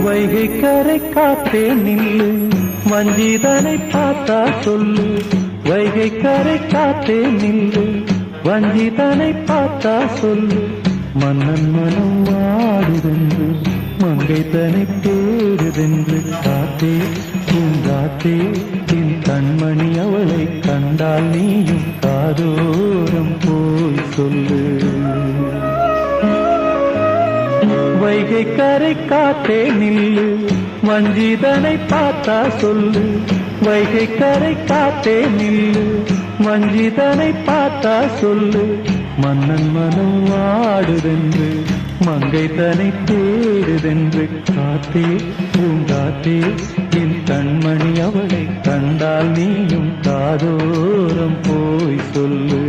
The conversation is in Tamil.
வைகை கரை காத்தே நில்லு, வஞ்சிதனை பார்த்தா சொல்லு. வைகை கரை காத்தே நில்லு, வஞ்சிதனை பார்த்தா சொல்லு. மன்னன் மனம் வாடுதென்று, மங்கை தனை தேடுதென்று. காத்தே பூங்காத்தே, என் கண்மணி அவளை கண்டால் நீயும் காதோரம் போய் சொல்லு. வைகை கரை காத்தே நில்லு, வஞ்சிதனை பார்த்தா சொல்லு. வைகை கரை காத்தே நில்லு, வஞ்சிதனை பார்த்தா சொல்லு. மன்னன் மனம் வாடுதென்று, மங்கை தனை தேடுதென்று. காத்தே பூங்காத்தே, என் கண்மணி அவளை கண்டால் நீயும் காதோரம் போய் சொல்லு.